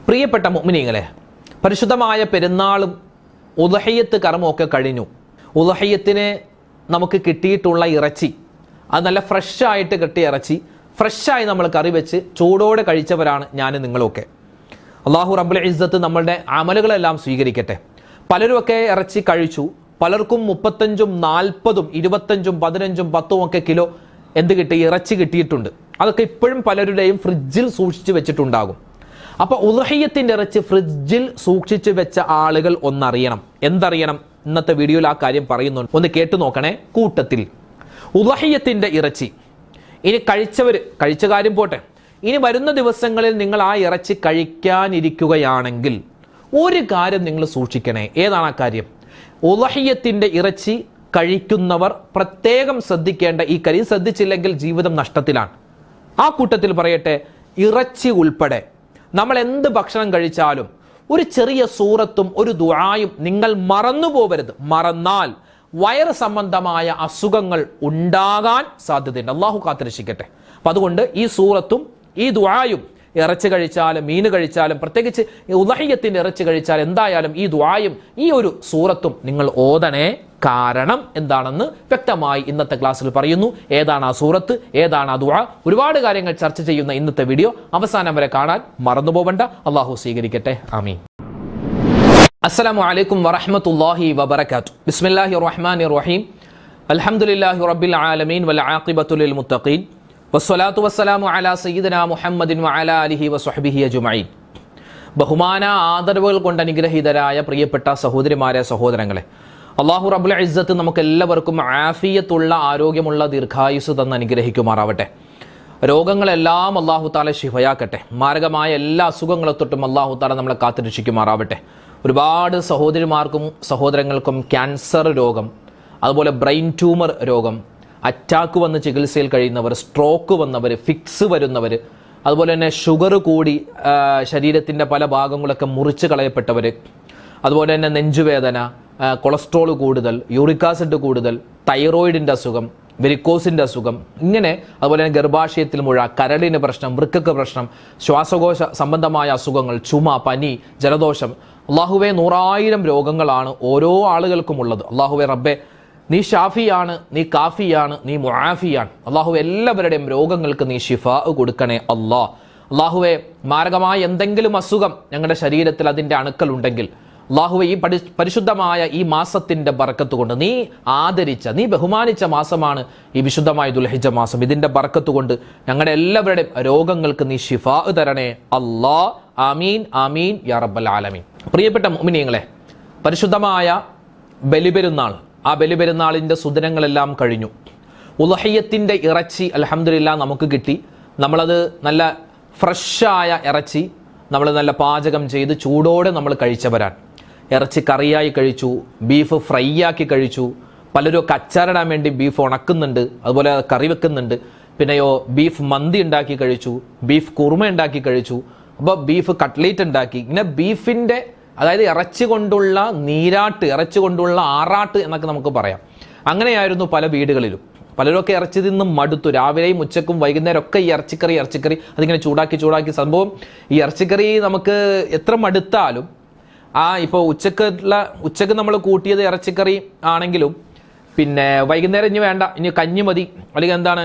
പ്രിയപ്പെട്ട മുഅ്മിനീങ്ങളെ, പരിശുദ്ധമായ പെരുന്നാളും ഉദ്ഹിയ്യത്ത് കർമ്മമൊക്കെ കഴിഞ്ഞു. ഉദ്ഹിയ്യത്തിന് നമുക്ക് കിട്ടിയിട്ടുള്ള ഇറച്ചി, അത് നല്ല ഫ്രഷായിട്ട് കിട്ടിയ ഇറച്ചി, ഫ്രഷായി നമ്മൾ കറി വെച്ച് ചൂടോടെ കഴിച്ചവരാണ് ഞാനും നിങ്ങളുമൊക്കെ. അള്ളാഹു റബ്ബുൽ ഇസ്സത്ത് നമ്മളുടെ അമലുകളെല്ലാം സ്വീകരിക്കട്ടെ. പലരുമൊക്കെ ഇറച്ചി കഴിച്ചു. പലർക്കും 35, 40, 25, 15, 10 ഒക്കെ കിലോ ഇറച്ചി കിട്ടിയിട്ടുണ്ട്. അതൊക്കെ ഇപ്പോഴും പലരുടെയും ഫ്രിഡ്ജിൽ സൂക്ഷിച്ചു വെച്ചിട്ടുണ്ടാകും. അപ്പോൾ ഉദ്ഹിയ്യത്തിൻ്റെ ഇറച്ചി ഫ്രിഡ്ജിൽ സൂക്ഷിച്ചു വെച്ച ആളുകൾ ഒന്നറിയണം. എന്തറിയണം? ഇന്നത്തെ വീഡിയോയിൽ ആ കാര്യം പറയുന്നുണ്ട്, ഒന്ന് കേട്ടു നോക്കണേ. കൂട്ടത്തിൽ ഉദ്ഹിയ്യത്തിൻ്റെ ഇറച്ചി ഇനി കഴിച്ച കാര്യം പോട്ടെ, ഇനി വരുന്ന ദിവസങ്ങളിൽ നിങ്ങൾ ആ ഇറച്ചി കഴിക്കാനിരിക്കുകയാണെങ്കിൽ ഒരു കാര്യം നിങ്ങൾ സൂക്ഷിക്കണേ. ഏതാണ് ആ കാര്യം? ഉദ്ഹിയ്യത്തിൻ്റെ ഇറച്ചി കഴിക്കുന്നവർ പ്രത്യേകം ശ്രദ്ധിക്കേണ്ട ഈ കാര്യം. ശ്രദ്ധിച്ചില്ലെങ്കിൽ ജീവിതം നഷ്ടത്തിലാണ്. ആ കൂട്ടത്തിൽ പറയട്ടെ, ഇറച്ചി ഉൾപ്പെടെ നമ്മൾ എന്ത് ഭക്ഷണം കഴിച്ചാലും ഒരു ചെറിയ സൂറത്തും ഒരു ദുആയും നിങ്ങൾ മറന്നു പോകരുത്. മറന്നാൽ വയറ് സംബന്ധമായ അസുഖങ്ങൾ ഉണ്ടാകാൻ സാധ്യതയുണ്ട്. അള്ളാഹു കാത്തുരക്ഷിക്കട്ടെ. അപ്പം അതുകൊണ്ട് ഈ സൂറത്തും ഈ ദുആയും, ഇറച്ചി കഴിച്ചാലും മീൻ കഴിച്ചാലും, പ്രത്യേകിച്ച് ഉദ്ഹിയ്യത്തിൻ്റെ ഇറച്ചി കഴിച്ചാൽ എന്തായാലും ഈ ദുആയും ഈ ഒരു സൂറത്തും നിങ്ങൾ ഓതണേ. കാരണം എന്താണെന്ന് വ്യക്തമായി ഇന്നത്തെ ക്ലാസ്സിൽ പറയുന്നു. ഏതാണ് ആ സൂറത്ത്, ഏതാണ് ആ ദുആ, ഒരുപാട് കാര്യങ്ങൾ ചർച്ച ചെയ്യുന്ന ഇന്നത്തെ വീഡിയോ അവസാനം വരെ കാണാൻ മറന്നു പോവണ്ട. അള്ളാഹു സ്വീകരിക്കട്ടെ. ആമീൻ. അസ്സലാമു അലൈക്കും വറഹ്മത്തുള്ളാഹി വബറകാതുഹു. ബിസ്മില്ലാഹിർ റഹ്മാനിർ റഹീം. അൽഹംദുലില്ലാഹി റബ്ബിൽ ആലമീൻ വൽ ആഖിബത്തു ലിൽ മുത്തഖീൻ വസ്സലാത്തു വസ്സലാമു അലാ സയ്യിദിനാ മുഹമ്മദിൻ വഅലാ ആലിഹി വസ്വഹ്ബിഹി അജ്മഈൻ. ബഹുമാന ആദരവുകൾ കൊണ്ട് അനുഗ്രഹീതരായ പ്രിയപ്പെട്ട സഹോദരിമാരെ, സഹോദരങ്ങളെ, അള്ളാഹു റബ്ബുൽ ഇസ്സത്ത് നമുക്ക് എല്ലാവർക്കും ആഫിയത്തുള്ള, ആരോഗ്യമുള്ള ദീർഘായുസ് തന്ന് അനുഗ്രഹിക്കുമാറാവട്ടെ. രോഗങ്ങളെല്ലാം അള്ളാഹു താല ശിഫയാക്കട്ടെ. മാരകമായ എല്ലാ അസുഖങ്ങളെ തൊട്ടും അള്ളാഹു താല നമ്മളെ കാത്തുരക്ഷിക്കുമാറാവട്ടെ. ഒരുപാട് സഹോദരിമാർക്കും സഹോദരങ്ങൾക്കും ക്യാൻസർ രോഗം, അതുപോലെ ബ്രെയിൻ ട്യൂമർ രോഗം, അറ്റാക്ക് വന്ന് ചികിത്സയിൽ കഴിയുന്നവർ, സ്ട്രോക്ക് വന്നവർ, ഫിക്സ് വരുന്നവർ, അതുപോലെ തന്നെ ഷുഗർ കൂടി ശരീരത്തിൻ്റെ പല ഭാഗങ്ങളൊക്കെ മുറിച്ച് കളയപ്പെട്ടവർ, അതുപോലെ തന്നെ നെഞ്ചുവേദന, കൊളസ്ട്രോൾ കൂടുതൽ, യൂറിക് ആസിഡ് കൂടുതൽ, തൈറോയിഡിൻ്റെ അസുഖം, വെരിക്കോസിൻ്റെ അസുഖം, ഇങ്ങനെ അതുപോലെ തന്നെ ഗർഭാശയത്തിൽ മുഴ, കരളിന് പ്രശ്നം, വൃക്കക്ക് പ്രശ്നം, ശ്വാസകോശ സംബന്ധമായ അസുഖങ്ങൾ, ചുമ, പനി, ജലദോഷം. അള്ളാഹുവെ, 100,000 രോഗങ്ങളാണ് ഓരോ ആളുകൾക്കും ഉള്ളത്. അള്ളാഹുവെ റബ്ബെ, നീ ഷാഫിയാണ്, നീ കാഫിയാണ്, നീ മുആഫിയാണ്. അള്ളാഹു എല്ലാവരുടെയും രോഗങ്ങൾക്ക് നീ ഷിഫാ കൊടുക്കണേ അള്ളാഹുവെ, മാരകമായ എന്തെങ്കിലും അസുഖം ഞങ്ങളുടെ ശരീരത്തിൽ അതിൻ്റെ അണുക്കൾ ഉണ്ടെങ്കിൽ അള്ളാഹുവെ, ഈ പരിശുദ്ധമായ ഈ മാസത്തിൻ്റെ ബറക്കത്ത് കൊണ്ട് നീ ആദരിച്ച, നീ ബഹുമാനിച്ച മാസമാണ് ഈ വിശുദ്ധമായ ദുൽഹിജ്ജ മാസം. ഇതിൻ്റെ ബറക്കത്ത് കൊണ്ട് ഞങ്ങളുടെ എല്ലാവരുടെയും രോഗങ്ങൾക്ക് നീ ഷിഫാ തരണേ അല്ലാഹ്. ആമീൻ ആമീൻ യാ റബ്ബൽ ആലമീൻ. പ്രിയപ്പെട്ട മുഅ്മിനീങ്ങളെ, പരിശുദ്ധമായ ബലിപെരുന്നാൾ, ആ ബലിപെരുന്നാളിൻ്റെ സുദിനങ്ങളെല്ലാം കഴിഞ്ഞു. ഉദ്ഹിയ്യത്തിൻ്റെ ഇറച്ചി അൽഹംദുലില്ലാഹ് നമുക്ക് കിട്ടി. നമ്മളത് നല്ല ഫ്രഷായ ഇറച്ചി നമ്മൾ നല്ല പാചകം ചെയ്ത് ചൂടോടെ നമ്മൾ കഴിച്ചവരാണ്. ഇറച്ചി കറിയായി കഴിച്ചു, ബീഫ് ഫ്രൈ ആക്കി കഴിച്ചു, പലരും ഒക്കെ അച്ചാറിടാൻ വേണ്ടി ബീഫ് ഉണക്കുന്നുണ്ട്, അതുപോലെ കറി വെക്കുന്നുണ്ട്. പിന്നെയോ ബീഫ് മന്തി ഉണ്ടാക്കി കഴിച്ചു, ബീഫ് കുറുമ ഉണ്ടാക്കി കഴിച്ചു, അപ്പോൾ ബീഫ് കട്ട്ലേറ്റ് ഉണ്ടാക്കി. ഇങ്ങനെ ബീഫിൻ്റെ, അതായത് ഇറച്ചി കൊണ്ടുള്ള നീരാട്ട്, ഇറച്ചി കൊണ്ടുള്ള ആറാട്ട് എന്നൊക്കെ നമുക്ക് പറയാം. അങ്ങനെയായിരുന്നു പല വീടുകളിലും. പലരൊക്കെ ഇറച്ചി തിന്ന് മടുത്തു. രാവിലെയും ഉച്ചക്കും വൈകുന്നേരം ഒക്കെ ഈ ഇറച്ചിക്കറി അതിങ്ങനെ ചൂടാക്കി സംഭവം. ഈ ഇറച്ചിക്കറി നമുക്ക് എത്ര മടുത്താലും, ഇപ്പോൾ ഉച്ചക്ക് നമ്മൾ കൂട്ടിയത് ഇറച്ചിക്കറി ആണെങ്കിലും പിന്നെ വൈകുന്നേരം ഇനി വേണ്ട, ഇനി കഞ്ഞി മതി, അല്ലെങ്കിൽ എന്താണ്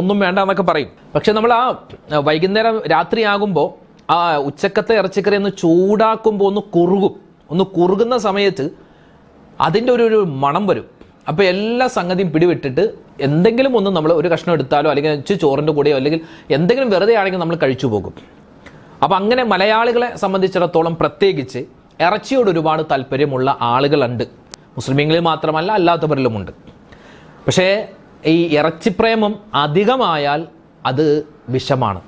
ഒന്നും വേണ്ട എന്നൊക്കെ പറയും. പക്ഷെ നമ്മൾ ആ വൈകുന്നേരം രാത്രിയാകുമ്പോൾ ആ ഉച്ചക്കത്തെ ഇറച്ചിക്കറി ഒന്ന് ചൂടാക്കുമ്പോൾ ഒന്ന് കുറുകുന്ന സമയത്ത് അതിൻ്റെ ഒരു മണം വരും. അപ്പോൾ എല്ലാ സംഗതിയും പിടിവിട്ടിട്ട് എന്തെങ്കിലും ഒന്ന് നമ്മൾ ഒരു കഷ്ണം എടുത്താലോ അല്ലെങ്കിൽ ചോറിൻ്റെ കൂടെയോ അല്ലെങ്കിൽ എന്തെങ്കിലും വെറുതെ ആണെങ്കിൽ നമ്മൾ കഴിച്ചു പോകും. അപ്പോൾ അങ്ങനെ മലയാളികളെ സംബന്ധിച്ചിടത്തോളം പ്രത്യേകിച്ച് ഇറച്ചിയോട് ഒരുപാട് താല്പര്യമുള്ള ആളുകളുണ്ട്. മുസ്ലിമീങ്ങളിൽ മാത്രമല്ല, അല്ലാത്തവരിലുമുണ്ട്. പക്ഷേ ഈ ഇറച്ചിപ്രേമം അധികമായാൽ അത് വിഷമാണ്.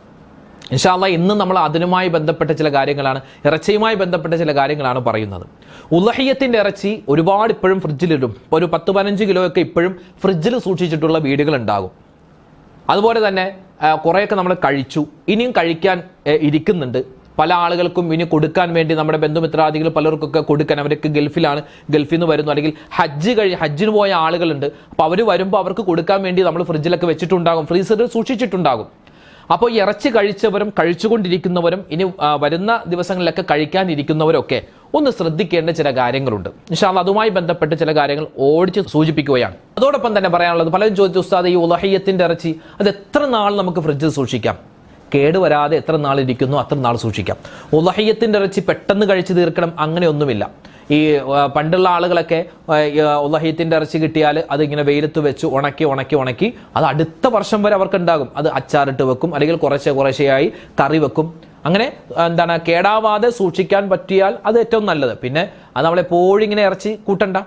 ഇൻഷാ അല്ലാഹ് ഇന്ന് നമ്മൾ അതിനുമായി ബന്ധപ്പെട്ട ചില കാര്യങ്ങളാണ്, ഇറച്ചിയുമായി ബന്ധപ്പെട്ട ചില കാര്യങ്ങളാണ് പറയുന്നത്. ഉദ്ഹിയ്യത്തിൻ്റെ ഇറച്ചി ഒരുപാട് ഇപ്പോഴും ഫ്രിഡ്ജിലിടും. ഒരു 10-15 കിലോയൊക്കെ ഇപ്പോഴും ഫ്രിഡ്ജിൽ സൂക്ഷിച്ചിട്ടുള്ള വീടുകളുണ്ടാകും. അതുപോലെ തന്നെ കുറേയൊക്കെ നമ്മൾ കഴിച്ചു, ഇനിയും കഴിക്കാൻ ഇരിക്കുന്നുണ്ട്. പല ആളുകൾക്കും ഇനി കൊടുക്കാൻ വേണ്ടി നമ്മുടെ ബന്ധുമിത്രാദികൾ പലർക്കൊക്കെ കൊടുക്കാൻ, അവരൊക്കെ ഗൾഫിലാണ്, ഗൾഫിൽ നിന്ന് വരുന്നു, അല്ലെങ്കിൽ ഹജ്ജിന് പോയ ആളുകളുണ്ട്. അപ്പോൾ അവർ വരുമ്പോൾ അവർക്ക് കൊടുക്കാൻ വേണ്ടി നമ്മൾ ഫ്രിഡ്ജിലൊക്കെ വെച്ചിട്ടുണ്ടാകും, ഫ്രീസറിൽ സൂക്ഷിച്ചിട്ടുണ്ടാകും. അപ്പോൾ ഇറച്ചി കഴിച്ചവരും കഴിച്ചുകൊണ്ടിരിക്കുന്നവരും ഇനി വരുന്ന ദിവസങ്ങളിലൊക്കെ കഴിക്കാനിരിക്കുന്നവരൊക്കെ ഒന്ന് ശ്രദ്ധിക്കേണ്ട ചില കാര്യങ്ങളുണ്ട്. ഇൻഷാ അല്ലാഹ് അതുമായി ബന്ധപ്പെട്ട് ചില കാര്യങ്ങൾ ഓടിച്ച് സൂചിപ്പിക്കുകയാണ്. അതോടൊപ്പം തന്നെ പറയാനുള്ളത്, പലരും ചോദിച്ചു, ഉസ്താദ് ഈ ഉളഹിയത്തിന്റെ ഇറച്ചി അത് എത്ര നാൾ നമുക്ക് ഫ്രിഡ്ജിൽ സൂക്ഷിക്കാം? കേടുവരാതെ എത്ര നാൾ ഇരിക്കുന്നു അത്ര നാൾ സൂക്ഷിക്കാം. ഉളഹിയത്തിന്റെ ഇറച്ചി പെട്ടെന്ന് കഴിച്ചു തീർക്കണം അങ്ങനെയൊന്നുമില്ല. ഈ പണ്ടുള്ള ആളുകളൊക്കെ ഉളഹിയത്തിന്റെ ഇറച്ചി കിട്ടിയാൽ അതിങ്ങനെ വെയിലത്ത് വെച്ച് ഉണക്കി അത് അടുത്ത വർഷം വരെ അവർക്ക് ഉണ്ടാകും. അത് അച്ചാറിട്ട് വെക്കും, അല്ലെങ്കിൽ കുറേശ്ശെയായി കറി വെക്കും. അങ്ങനെ കേടാവാതെ സൂക്ഷിക്കാൻ പറ്റിയാൽ അത് ഏറ്റവും നല്ലത്. പിന്നെ അത് നമ്മളെപ്പോഴും ഇങ്ങനെ ഇറച്ചി കൂട്ടണ്ട,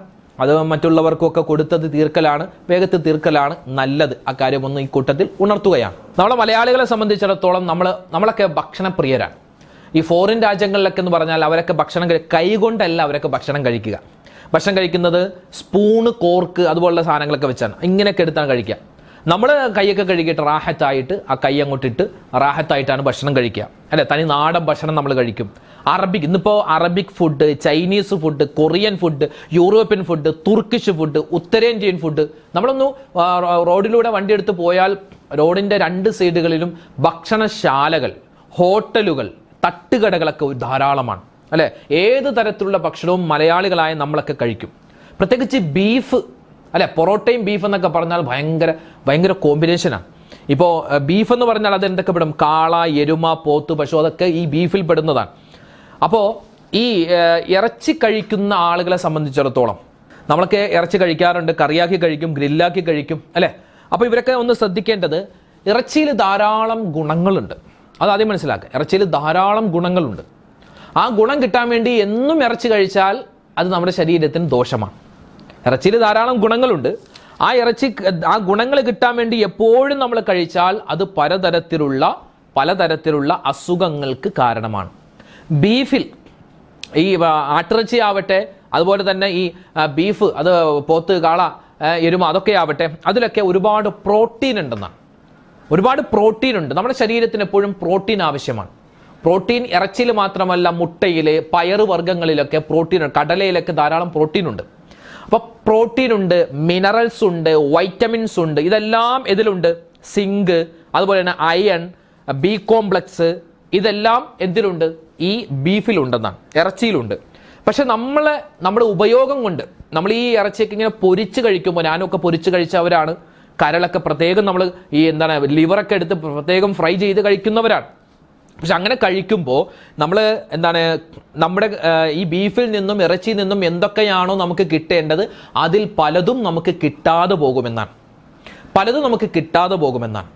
അത് മറ്റുള്ളവർക്കൊക്കെ കൊടുത്തത് തീർക്കലാണ്, വേഗത്തിൽ തീർക്കലാണ് നല്ലത്. ആ കാര്യമൊന്നും ഈ കൂട്ടത്തിൽ ഉണർത്തുകയാണ്. നമ്മളെ മലയാളികളെ സംബന്ധിച്ചിടത്തോളം നമ്മളൊക്കെ ഭക്ഷണപ്രിയരാണ്. ഈ ഫോറിൻ രാജ്യങ്ങളിലൊക്കെ എന്ന് പറഞ്ഞാൽ അവരൊക്കെ ഭക്ഷണം കൈകൊണ്ടല്ല അവരൊക്കെ ഭക്ഷണം കഴിക്കുക. ഭക്ഷണം കഴിക്കുന്നത് സ്പൂണ്, കോർക്ക് അതുപോലുള്ള സാധനങ്ങളൊക്കെ വെച്ചാണ്, ഇങ്ങനെയൊക്കെ എടുത്താണ് കഴിക്കുക. നമ്മൾ കൈയൊക്കെ കഴുകിയിട്ട് റാഹത്തായിട്ട് ആ കൈ അങ്ങോട്ടിട്ട് റാഹത്തായിട്ടാണ് ഭക്ഷണം കഴിക്കുക, അല്ലെ? തനി നാടൻ ഭക്ഷണം നമ്മൾ കഴിക്കും. ഇന്നിപ്പോൾ Arabic food, Chinese food, Korean food, European food, Turkish food, ഉത്തരേന്ത്യൻ ഫുഡ്. നമ്മളൊന്ന് റോഡിലൂടെ വണ്ടി എടുത്ത് പോയാൽ റോഡിൻ്റെ 2 സൈഡുകളിലും ഭക്ഷണശാലകൾ, ഹോട്ടലുകൾ, തട്ടുകടകളൊക്കെ ധാരാളമാണ്, അല്ലെ? ഏത് തരത്തിലുള്ള ഭക്ഷണവും മലയാളികളായ നമ്മളൊക്കെ കഴിക്കും. പ്രത്യേകിച്ച് ബീഫ്, അല്ലെ? പൊറോട്ടയും ബീഫ് എന്നൊക്കെ പറഞ്ഞാൽ ഭയങ്കര കോമ്പിനേഷനാണ്. ഇപ്പോൾ ബീഫ് എന്ന് പറഞ്ഞാൽ അത് എന്തൊക്കെ പെടും? കാള, എരുമ, പോത്ത്, പശു, അതൊക്കെ ഈ ബീഫിൽ പെടുന്നതാണ്. അപ്പോൾ ഈ ഇറച്ചി കഴിക്കുന്ന ആളുകളെ സംബന്ധിച്ചിടത്തോളം നമ്മളൊക്കെ ഇറച്ചി കഴിക്കാറുണ്ട്, കറിയാക്കി കഴിക്കും, ഗ്രില്ലാക്കി കഴിക്കും, അല്ലേ? അപ്പോൾ ഇവരൊക്കെ ഒന്ന് ശ്രദ്ധിക്കേണ്ടത്, ഇറച്ചിയിൽ ധാരാളം ഗുണങ്ങളുണ്ട്. അതാദ്യം മനസ്സിലാക്കുക. ഇറച്ചിയിൽ ധാരാളം ഗുണങ്ങളുണ്ട്. ആ ഗുണം കിട്ടാൻ വേണ്ടി എന്നും ഇറച്ചി കഴിച്ചാൽ അത് നമ്മുടെ ശരീരത്തിന് ദോഷമാണ്. ഇറച്ചിയിൽ ധാരാളം ഗുണങ്ങളുണ്ട്. ആ ഗുണങ്ങൾ കിട്ടാൻ വേണ്ടി എപ്പോഴും നമ്മൾ കഴിച്ചാൽ അത് പലതരത്തിലുള്ള അസുഖങ്ങൾക്ക് കാരണമാണ്. ബീഫിൽ ഈ ആട്ടിറച്ചി ആവട്ടെ, അതുപോലെ തന്നെ ഈ ബീഫ്, അത് പോത്ത്, കാള, എരുമ, അതൊക്കെ ആവട്ടെ, അതിലൊക്കെ ഒരുപാട് പ്രോട്ടീൻ ഉണ്ടെന്നാണ്. ഒരുപാട് പ്രോട്ടീൻ ഉണ്ട്. നമ്മുടെ ശരീരത്തിന് എപ്പോഴും പ്രോട്ടീൻ ആവശ്യമാണ്. പ്രോട്ടീൻ ഇറച്ചിയിൽ മാത്രമല്ല, മുട്ടയിൽ, പയറുവർഗ്ഗങ്ങളിലൊക്കെ പ്രോട്ടീൻ ഉണ്ട്, കടലയിലൊക്കെ ധാരാളം പ്രോട്ടീൻ ഉണ്ട്. അപ്പോൾ പ്രോട്ടീൻ ഉണ്ട്, മിനറൽസ് ഉണ്ട്, വൈറ്റമിൻസ് ഉണ്ട്. ഇതെല്ലാം ഇതിലുണ്ട്. സിങ്ക്, അതുപോലെ തന്നെ അയൺ, ബി കോംപ്ലക്സ്, ഇതെല്ലാം എന്തിലുണ്ട്? ഈ ബീഫിലുണ്ടെന്നാണ്, ഇറച്ചിയിലുണ്ട്. പക്ഷെ നമ്മുടെ ഉപയോഗം കൊണ്ട് നമ്മൾ ഈ ഇറച്ചിയൊക്കെ ഇങ്ങനെ പൊരിച്ച് കഴിക്കുമ്പോൾ, ഞാനൊക്കെ പൊരിച്ച് കഴിച്ചവരാണ്, കരളൊക്കെ പ്രത്യേകം നമ്മൾ ഈ ലിവറൊക്കെ എടുത്ത് പ്രത്യേകം ഫ്രൈ ചെയ്ത് കഴിക്കുന്നവരാണ്. പക്ഷെ അങ്ങനെ കഴിക്കുമ്പോൾ നമ്മൾ നമ്മുടെ ഈ ബീഫിൽ നിന്നും ഇറച്ചിയിൽ നിന്നും എന്തൊക്കെയാണോ നമുക്ക് കിട്ടേണ്ടത് അതിൽ പലതും നമുക്ക് കിട്ടാതെ പോകുമെന്നാണ്.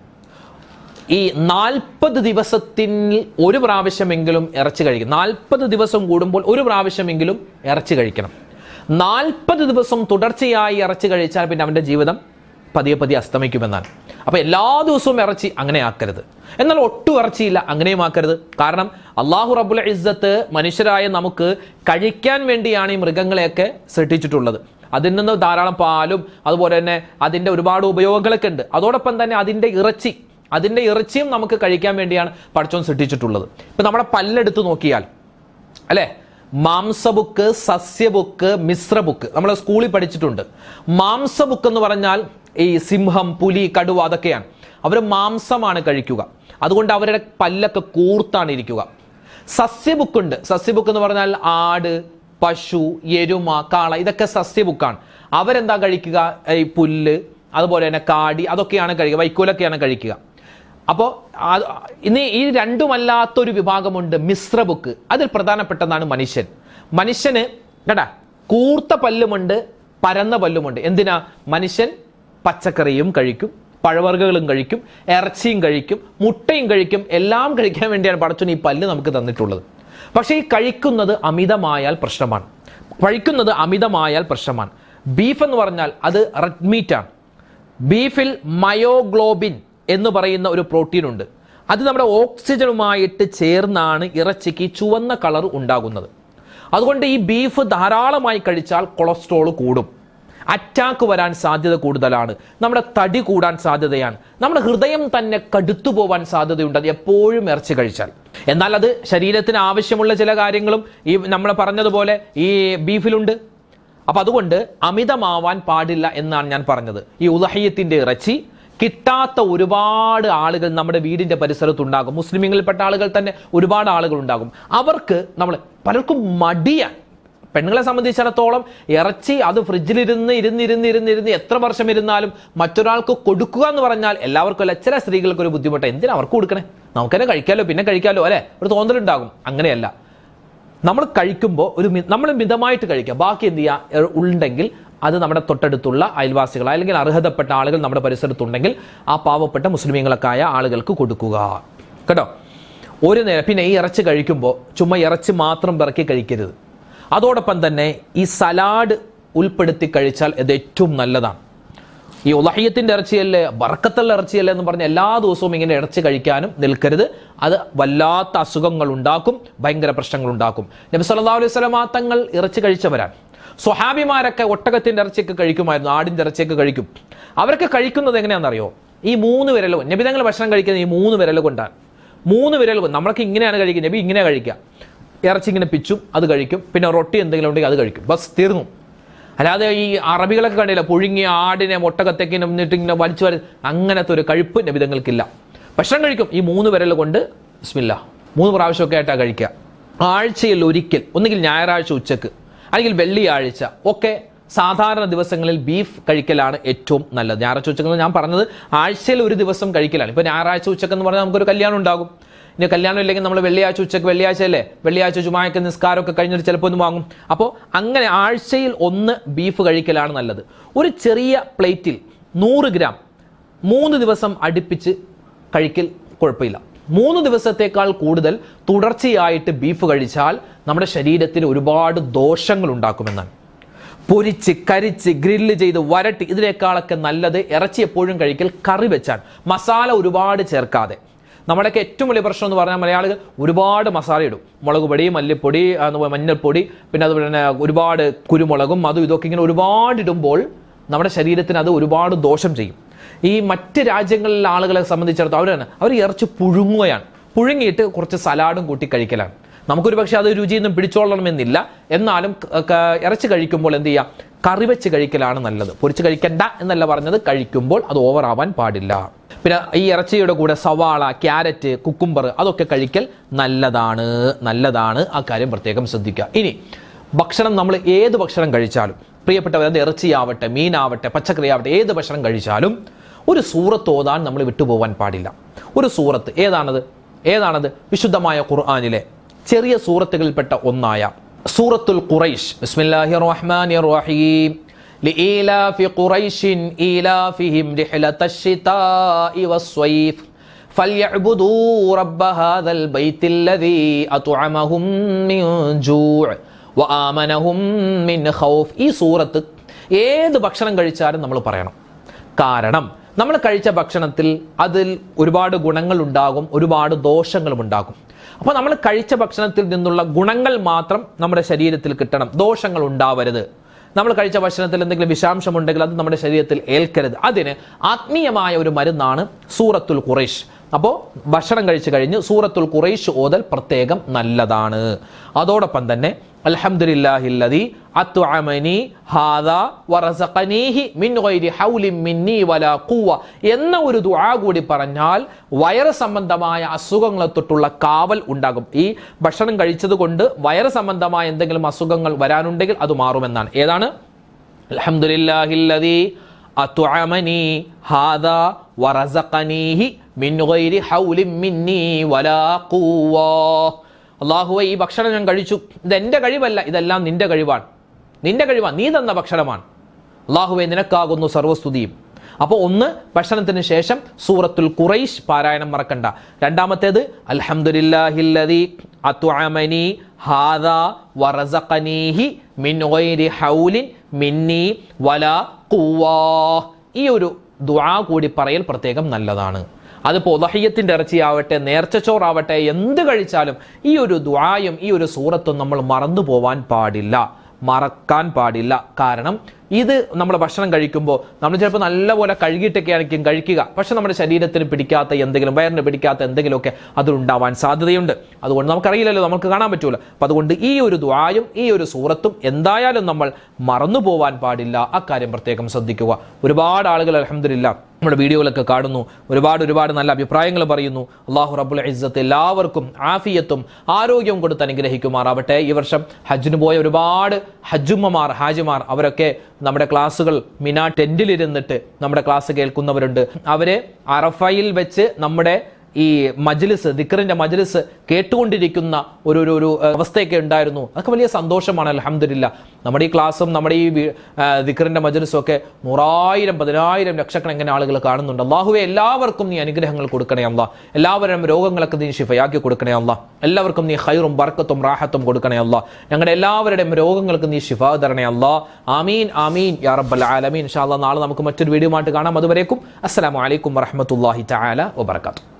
ഈ 40 ദിവസത്തിൽ ഒരു പ്രാവശ്യമെങ്കിലും ഇറച്ചി കഴിക്കും. 40 ദിവസം കൂടുമ്പോൾ ഒരു പ്രാവശ്യമെങ്കിലും ഇറച്ചി കഴിക്കണം. 40 ദിവസം തുടർച്ചയായി ഇറച്ചി കഴിച്ചാൽ പിന്നെ അവൻ്റെ ജീവിതം പതിയെ അസ്തമിക്കുമെന്നാണ്. അപ്പോൾ എല്ലാ ദിവസവും ഇറച്ചി അങ്ങനെ ആക്കരുത്. എന്നാൽ ഒട്ടും ഇറച്ചിയില്ല അങ്ങനെയും ആക്കരുത്. കാരണം അള്ളാഹു റബ്ബുൽ ഇസ്സത്ത് മനുഷ്യരായ നമുക്ക് കഴിക്കാൻ വേണ്ടിയാണ് ഈ മൃഗങ്ങളെയൊക്കെ സൃഷ്ടിച്ചിട്ടുള്ളത്. അതിൽ നിന്ന് ധാരാളം പാലും അതുപോലെ തന്നെ അതിൻ്റെ ഒരുപാട് ഉപയോഗങ്ങളൊക്കെ ഉണ്ട്. അതോടൊപ്പം തന്നെ അതിൻ്റെ ഇറച്ചിയും നമുക്ക് കഴിക്കാൻ വേണ്ടിയാണ് പടച്ചോൻ സൃഷ്ടിച്ചിട്ടുള്ളത്. ഇപ്പം നമ്മുടെ പല്ലെടുത്ത് നോക്കിയാൽ, അല്ലേ, മാംസബുക്ക്, സസ്യബുക്ക്, മിശ്രബുക്ക് നമ്മൾ സ്കൂളിൽ പഠിച്ചിട്ടുണ്ട്. മാംസബുക്ക് എന്ന് പറഞ്ഞാൽ ഈ സിംഹം, പുലി, കടുവ, അതൊക്കെയാണ്. അവർ മാംസമാണ് കഴിക്കുക. അതുകൊണ്ട് അവരുടെ പല്ലൊക്കെ കൂർത്താണ് ഇരിക്കുക. സസ്യബുക്കുണ്ട്. സസ്യബുക്ക് എന്ന് പറഞ്ഞാൽ ആട്, പശു, എരുമ, കാള, ഇതൊക്കെ സസ്യബുക്കാണ്. അവരെന്താ കഴിക്കുക? ഈ പുല്ല്, അതുപോലെ തന്നെ കാടി, അതൊക്കെയാണ് കഴിക്കുക, വൈക്കോലൊക്കെയാണ് കഴിക്കുക. അപ്പോൾ ഇനി ഈ രണ്ടുമല്ലാത്തൊരു വിഭാഗമുണ്ട്, മിശ്രബുക്ക്. അതിൽ പ്രധാനപ്പെട്ടതാണ് മനുഷ്യന് കേട്ടാ കൂർത്ത പല്ലുമുണ്ട്, പരന്ന പല്ലുമുണ്ട്. എന്തിനാ? മനുഷ്യൻ പച്ചക്കറിയും കഴിക്കും, പഴവർഗ്ഗങ്ങളും കഴിക്കും, ഇറച്ചിയും കഴിക്കും, മുട്ടയും കഴിക്കും, എല്ലാം കഴിക്കാൻ വേണ്ടിയാണ് പടച്ചോൻ ഈ പല്ല് നമുക്ക് തന്നിട്ടുള്ളത്. പക്ഷേ ഈ കഴിക്കുന്നത് അമിതമായാൽ പ്രശ്നമാണ്. ബീഫ് എന്ന് പറഞ്ഞാൽ അത് റെഡ് മീറ്റാണ്. ബീഫിൽ മയോഗ്ലോബിൻ എന്ന് പറയുന്ന ഒരു പ്രോട്ടീൻ ഉണ്ട്. അത് നമ്മുടെ ഓക്സിജനുമായിട്ട് ചേർന്നാണ് ഇറച്ചിക്ക് ചുവന്ന കളർ ഉണ്ടാകുന്നത്. അതുകൊണ്ട് ഈ ബീഫ് ധാരാളമായി കഴിച്ചാൽ കൊളസ്ട്രോൾ കൂടും, അറ്റാക്ക് വരാൻ സാധ്യത കൂടുതലാണ്, നമ്മുടെ തടി കൂടാൻ സാധ്യതയാണ്, നമ്മുടെ ഹൃദയം തന്നെ കടുത്തു പോവാൻ സാധ്യതയുണ്ട് അത് എപ്പോഴും ഇറച്ചി കഴിച്ചാൽ. എന്നാൽ അത് ശരീരത്തിന് ആവശ്യമുള്ള ചില കാര്യങ്ങളും ഈ നമ്മൾ പറഞ്ഞതുപോലെ ഈ ബീഫിലുണ്ട്. അപ്പം അതുകൊണ്ട് അമിതമാവാൻ പാടില്ല എന്നാണ് ഞാൻ പറഞ്ഞത്. ഈ ഉളഹിയത്തിൻ്റെ ഇറച്ചി കിട്ടാത്ത ഒരുപാട് ആളുകൾ നമ്മുടെ വീടിന്റെ പരിസരത്തുണ്ടാകും. മുസ്ലിമീങ്ങളിൽപ്പെട്ട ആളുകൾ തന്നെ ഒരുപാട് ആളുകൾ ഉണ്ടാകും. അവർക്ക് നമ്മൾ പലർക്കും മടിയാൻ. പെണ്ണുങ്ങളെ സംബന്ധിച്ചിടത്തോളം ഇറച്ചി അത് ഫ്രിഡ്ജിലിരുന്ന് എത്ര വർഷം ഇരുന്നാലും മറ്റൊരാൾക്ക് കൊടുക്കുക എന്ന് പറഞ്ഞാൽ എല്ലാവർക്കും അല്ല, ചില സ്ത്രീകൾക്ക് ഒരു ബുദ്ധിമുട്ട്. എന്തിനാ അവർക്ക് കൊടുക്കണേ, നമുക്ക് തന്നെ കഴിക്കാലോ, പിന്നെ കഴിക്കാലോ അല്ലെ, ഒരു തോന്നലുണ്ടാകും. അങ്ങനെയല്ല, നമ്മൾ കഴിക്കുമ്പോൾ നമ്മൾ മിതമായിട്ട് കഴിക്കുക. ബാക്കി എന്ത് ചെയ്യുക, ഉണ്ടെങ്കിൽ അത് നമ്മുടെ തൊട്ടടുത്തുള്ള അയൽവാസികൾ അല്ലെങ്കിൽ അർഹതപ്പെട്ട ആളുകൾ നമ്മുടെ പരിസരത്തുണ്ടെങ്കിൽ ആ പാവപ്പെട്ട മുസ്ലിമീങ്ങളൊക്കെയായ ആളുകൾക്ക് കൊടുക്കുക കേട്ടോ. ഒരു നേരം പിന്നെ ഈ ഇറച്ചി കഴിക്കുമ്പോൾ ചുമ്മാ ഇറച്ചി മാത്രം പിറക്കി കഴിക്കരുത്. അതോടൊപ്പം തന്നെ ഈ സലാഡ് ഉൾപ്പെടുത്തി കഴിച്ചാൽ ഇത് ഏറ്റവും നല്ലതാണ്. ഈ ഉളഹിയത്തിന്റെ ഇറച്ചിയല്ലേ, ബർക്കത്തുള്ള ഇറച്ചിയല്ലേ എന്ന് പറഞ്ഞ് എല്ലാ ദിവസവും ഇങ്ങനെ ഇറച്ചി കഴിക്കാനും നിൽക്കരുത്. അത് വല്ലാത്ത അസുഖങ്ങൾ ഉണ്ടാക്കും, ഭയങ്കര പ്രശ്നങ്ങൾ ഉണ്ടാക്കും. നബി സല്ലല്ലാഹു അലൈഹി വസല്ലം തങ്ങൾ ഇറച്ചി കഴിച്ചവരാണ്. സ്വഹാബിമാരൊക്കെ ഒട്ടകത്തിന്റെ ഇറച്ചിയൊക്കെ കഴിക്കുമായിരുന്നു, ആടിന്റെ ഇറച്ചിയൊക്കെ കഴിക്കും. അവരൊക്കെ കഴിക്കുന്നത് എങ്ങനെയാണെന്നറിയോ, ഈ 3 വിരൽ കൊണ്ട്. നബി തങ്ങൾ ഭക്ഷണം കഴിക്കുന്നത് ഈ 3 വിരൽ കൊണ്ടാണ്. 3 വിരൽ കൊണ്ട്. നമ്മളൊക്കെ ഇങ്ങനെയാണ് കഴിക്കുന്നത്, നബി ഇങ്ങനെ കഴിക്കുക. ഇറച്ചി ഇങ്ങനെ പിച്ചും, അത് കഴിക്കും. പിന്നെ റൊട്ടി എന്തെങ്കിലും ഉണ്ടെങ്കിൽ അത് കഴിക്കും, ബസ് തീർന്നു. അല്ലാതെ ഈ അറബികളൊക്കെ കണ്ടില്ല, പുഴുങ്ങിയ ആടിനെ ഒട്ടകത്തേക്ക് എന്നിട്ട് ഇങ്ങനെ വലിച്ചു വരും, അങ്ങനത്തെ ഒരു കഴിപ്പ് നബിതങ്ങൾക്കില്ല. ഭക്ഷണം കഴിക്കും ഈ 3 വിരൽ കൊണ്ട്, ബിസ്മില്ലാ 3 പ്രാവശ്യമൊക്കെ ആയിട്ടാണ് കഴിക്കുക. ആഴ്ചയിൽ ഒരിക്കൽ, ഒന്നുകിൽ ഞായറാഴ്ച ഉച്ചക്ക് അല്ലെങ്കിൽ വെള്ളിയാഴ്ച ഒക്കെ സാധാരണ ദിവസങ്ങളിൽ ബീഫ് കഴിക്കലാണ് ഏറ്റവും നല്ലത്. ഞായറാഴ്ച ഉച്ചക്ക് ഞാൻ പറഞ്ഞത് ആഴ്ചയിൽ ഒരു ദിവസം കഴിക്കലാണ്. ഇപ്പോൾ ഞായറാഴ്ച ഉച്ചക്ക് എന്ന് പറഞ്ഞാൽ നമുക്കൊരു കല്യാണം ഉണ്ടാകും. ഇനി കല്യാണം ഇല്ലെങ്കിൽ നമ്മൾ വെള്ളിയാഴ്ച ഉച്ചക്ക്, വെള്ളിയാഴ്ച അല്ലേ, വെള്ളിയാഴ്ച ജുമാക്ക് നിസ്കാരമൊക്കെ കഴിഞ്ഞിട്ട് ചിലപ്പോൾ ഒന്ന് വാങ്ങും. അപ്പോൾ അങ്ങനെ ആഴ്ചയിൽ 1 ബീഫ് കഴിക്കലാണ് നല്ലത്. ഒരു ചെറിയ പ്ലേറ്റിൽ 100 ഗ്രാം 3 ദിവസം അടുപ്പിച്ച് കഴിക്കൽ കുഴപ്പമില്ല. 3 ദിവസത്തേക്കാൾ കൂടുതൽ തുടർച്ചയായിട്ട് ബീഫ് കഴിച്ചാൽ നമ്മുടെ ശരീരത്തിന് ഒരുപാട് ദോഷങ്ങൾ ഉണ്ടാക്കുമെന്നാണ്. പൊരിച്ച് കരിച്ച് ഗ്രില്ല് ചെയ്ത് വരട്ടി ഇതിനേക്കാളൊക്കെ നല്ലത് ഇറച്ചി എപ്പോഴും കഴിക്കൽ കറി വെച്ചാൽ, മസാല ഒരുപാട് ചേർക്കാതെ. നമ്മുടെയൊക്കെ ഏറ്റവും വലിയ പ്രശ്നം എന്ന് പറഞ്ഞാൽ മലയാളികൾ ഒരുപാട് മസാല ഇടും. മുളക് പൊടി, മല്ലിപ്പൊടി, മഞ്ഞൾപ്പൊടി, പിന്നെ അതുപോലെ തന്നെ ഒരുപാട് കുരുമുളകും അതും ഇതൊക്കെ ഇങ്ങനെ ഒരുപാട് ഇടുമ്പോൾ നമ്മുടെ ശരീരത്തിന് അത് ഒരുപാട് ദോഷം ചെയ്യും. ഈ മറ്റ് രാജ്യങ്ങളിലെ ആളുകളെ സംബന്ധിച്ചിടത്തോളം അവർ ഇറച്ചി പുഴുങ്ങുകയാണ്, പുഴുങ്ങിയിട്ട് കുറച്ച് സലാഡും കൂട്ടി കഴിക്കലാണ്. നമുക്കൊരു പക്ഷേ അത് രുചിയൊന്നും പിടിച്ചോളണമെന്നില്ല, എന്നാലും ഇറച്ചി കഴിക്കുമ്പോൾ എന്ത് ചെയ്യുക, കറി വെച്ച് കഴിക്കലാണ് നല്ലത്. പൊരിച്ച് കഴിക്കണ്ട എന്നല്ല പറഞ്ഞത്, കഴിക്കുമ്പോൾ അത് ഓവറാവാൻ പാടില്ല. പിന്നെ ഈ ഇറച്ചിയുടെ കൂടെ സവാള, ക്യാരറ്റ്, കുക്കുംബർ അതൊക്കെ കഴിക്കൽ നല്ലതാണ്. ആ കാര്യം പ്രത്യേകം ശ്രദ്ധിക്കുക. ഇനി ഭക്ഷണം, നമ്മൾ ഏത് ഭക്ഷണം കഴിച്ചാലും പ്രിയപ്പെട്ടവർ, അത് ഇറച്ചിയാവട്ടെ, മീനാവട്ടെ, പച്ചക്കറി ആവട്ടെ, ഏത് ഭക്ഷണം കഴിച്ചാലും ഒരു സൂറത്ത് ഓതാൻ നമ്മൾ വിട്ടുപോകാൻ പാടില്ല. ഒരു സൂറത്ത് ഏതാണത്? വിശുദ്ധമായ ഖുർആനിലെ ചെറിയ സൂറത്തുകളിൽപ്പെട്ട ഒന്നായ സൂറത്തുൽ ഖുറൈശ്. ബിസ്മില്ലാഹിർ റഹ്മാനിർ റഹീം. لإيلاف قريش إيلافهم رحلة الشتاء والصيف فليعبدوا رب هذا البيت الذي أطعمهم من جوع وآمنهم من خوف. ഈ സൂറത്ത് ഏത് ഭക്ഷണം കഴിച്ചാലും നമ്മൾ പറയണം. കാരണം നമ്മൾ കഴിച്ച ഭക്ഷണത്തിൽ അതിൽ ഒരുപാട് ഗുണങ്ങൾ ഉണ്ടാകും, ഒരുപാട് ദോഷങ്ങളും ഉണ്ടാകും. അപ്പോൾ നമ്മൾ കഴിച്ച ഭക്ഷണത്തിൽ നിന്നുള്ള ഗുണങ്ങൾ മാത്രം നമ്മുടെ ശരീരത്തിൽ കിട്ടണം, ദോഷങ്ങൾ ഉണ്ടാവരുത്. നമ്മൾ കഴിച്ച ഭക്ഷണത്തിൽ എന്തെങ്കിലും വിഷാംശം ഉണ്ടെങ്കിൽ അത് നമ്മുടെ ശരീരത്തിൽ ഏൽക്കരുത്. അതിന് ആത്മീയമായ ഒരു മരുന്നാണ് സൂറത്തുൽ ഖുറൈശ്. അപ്പോൾ ഭക്ഷണം കഴിച്ചു കഴിഞ്ഞ് സൂറത്തുൽ ഖുറൈശ് ഓതൽ പ്രത്യേകം നല്ലതാണ്. അതോടൊപ്പം തന്നെ അൽഹംദുലില്ലാഹില്ലദീ അത്അമനി ഹാദാ വറസഖനീഹി മിൻ ഗൈരി ഹൗലിൻ മിന്നി വലാ ഖുവ എന്ന ഒരു ദുആ കൂടി പറഞ്ഞാൽ വയറ് സംബന്ധമായ അസുഖങ്ങളെ തൊട്ടുള്ള കാവൽ ഉണ്ടാകും. ഈ ഭക്ഷണം കഴിച്ചതുകൊണ്ട് വയറ് സംബന്ധമായ എന്തെങ്കിലും അസുഖങ്ങൾ വരാനുണ്ടെങ്കിൽ അത് മാറുമെന്നാണ്. ഏതാണ്? അൽഹംദുലില്ലാഹില്ലദീ അത്അമനി ഹാദാ വറസഖനീഹി മിൻ ഗൈരി ഹൗലിൻ മിന്നി വലാ ഖുവ. അല്ലാഹുവേ, ഈ ഭക്ഷണം ഞാൻ കഴിച്ചു, ഇതെന്റെ കഴിവല്ല, ഇതെല്ലാം നിന്റെ കഴിവാണ്, നീ തന്ന ഭക്ഷണമാണ്. അല്ലാഹുവേ, നിനക്കാകുന്നു സർവസ്തുതിയും. അപ്പോൾ ഒന്ന്, ഭക്ഷണത്തിന് ശേഷം സൂറത്തുൽ ഖുറൈശ് പാരായണം മറക്കണ്ട. രണ്ടാമത്തേത് അൽഹംദുലില്ലാഹില്ലദീ അത്അമനി ഹാദാ വറസഖനീഹി മിൻ ഗൈരി ഹൗലിൻ മിന്നി വലാ ഖുവ. ഈ ഒരു ദുആ കൂടി പറയൽ പ്രത്യേകം നല്ലതാണ്. അതിപ്പോൾ ഉളഹിയ്യത്തിന്റെ ഇറച്ചിയാവട്ടെ, നേർച്ചച്ചോറാവട്ടെ, എന്ത് കഴിച്ചാലും ഈ ഒരു ദുആയും ഈ ഒരു സൂറത്തും നമ്മൾ മറക്കാൻ പാടില്ല. കാരണം ഇത് നമ്മൾ ഭക്ഷണം കഴിക്കുമ്പോൾ നമ്മൾ ചിലപ്പോൾ നല്ലപോലെ കഴുകിയിട്ടൊക്കെ ആയിരിക്കും കഴിക്കുക, പക്ഷെ നമ്മുടെ ശരീരത്തിന് പിടിക്കാത്ത എന്തെങ്കിലും, വയറിന് പിടിക്കാത്ത എന്തെങ്കിലുമൊക്കെ അതിലുണ്ടാവാൻ സാധ്യതയുണ്ട്. അതുകൊണ്ട് നമുക്കറിയില്ലല്ലോ, നമുക്ക് കാണാൻ പറ്റൂല. അപ്പം അതുകൊണ്ട് ഈ ഒരു ദുആയും ഈ ഒരു സൂറത്തും എന്തായാലും നമ്മൾ മറന്നു പോവാൻ പാടില്ല. അക്കാര്യം പ്രത്യേകം ശ്രദ്ധിക്കുക. ഒരുപാട് ആളുകൾ അൽഹംദുലില്ലാഹ് നമ്മുടെ വീഡിയോയിലൊക്കെ കാണുന്നു, ഒരുപാട് നല്ല അഭിപ്രായങ്ങൾ പറയുന്നു. അല്ലാഹു റബ്ബുൽ ഇസ്സത്ത് എല്ലാവർക്കും ആഫിയത്തും ആരോഗ്യവും കൊടുത്ത് അനുഗ്രഹിക്കുമാറാവട്ടെ. ഈ വർഷം ഹജ്ജിന് പോയ ഒരുപാട് ഹജ്ജുമ്മമാർ, ഹാജിമാർ, അവരൊക്കെ നമ്മുടെ ക്ലാസ്സുകൾ മിനാ ടെന്റിലിരുന്നിട്ട് നമ്മുടെ ക്ലാസ് കേൾക്കുന്നവരുണ്ട്. അവര് അറഫയിൽ വെച്ച് നമ്മുടെ ഈ മജ്ലിസ്, ദിക്റിന്റെ മജ്ലിസ് കേട്ടുകൊണ്ടിരിക്കുന്ന ഒരു അവസ്ഥയൊക്കെ ഉണ്ടായിരുന്നു. അതൊക്കെ വലിയ സന്തോഷമാണ്. അൽഹംദുലില്ലാഹ് നമ്മുടെ ഈ ക്ലാസ്സും നമ്മുടെ ഈ ദിക്റിന്റെ മജ്ലിസും ഒക്കെ 100,000, 10,000, ലക്ഷക്കണക്കിന് ആളുകൾ കാണുന്നുണ്ട്. അല്ലാഹുവേ, എല്ലാവർക്കും നീ അനുഗ്രഹങ്ങൾ കൊടുക്കണേ അല്ലാഹ്. എല്ലാവരും രോഗങ്ങളൊക്കെ നീ ശിഫയാക്കി കൊടുക്കണേ അല്ലാഹ്. എല്ലാവർക്കും നീ ഖൈറും ബർക്കത്തും റാഹത്തും കൊടുക്കണേ അല്ലാഹ്. ഞങ്ങളുടെ എല്ലാവരുടെയും രോഗങ്ങൾക്ക് നീ ശിഫ തരണേ അല്ലാഹ്. ആമീൻ ആമീൻ യാ റബ്ബൽ ആലമീൻ. ഇൻഷാ അല്ലാഹ് നാളെ നമുക്ക് മറ്റൊരു വീഡിയോ ആയിട്ട് കാണാം. അതുവരേക്കും അസ്സലാമു അലൈക്കും വറഹ്മത്തുള്ളാഹി തആല വബറകാതുഹു.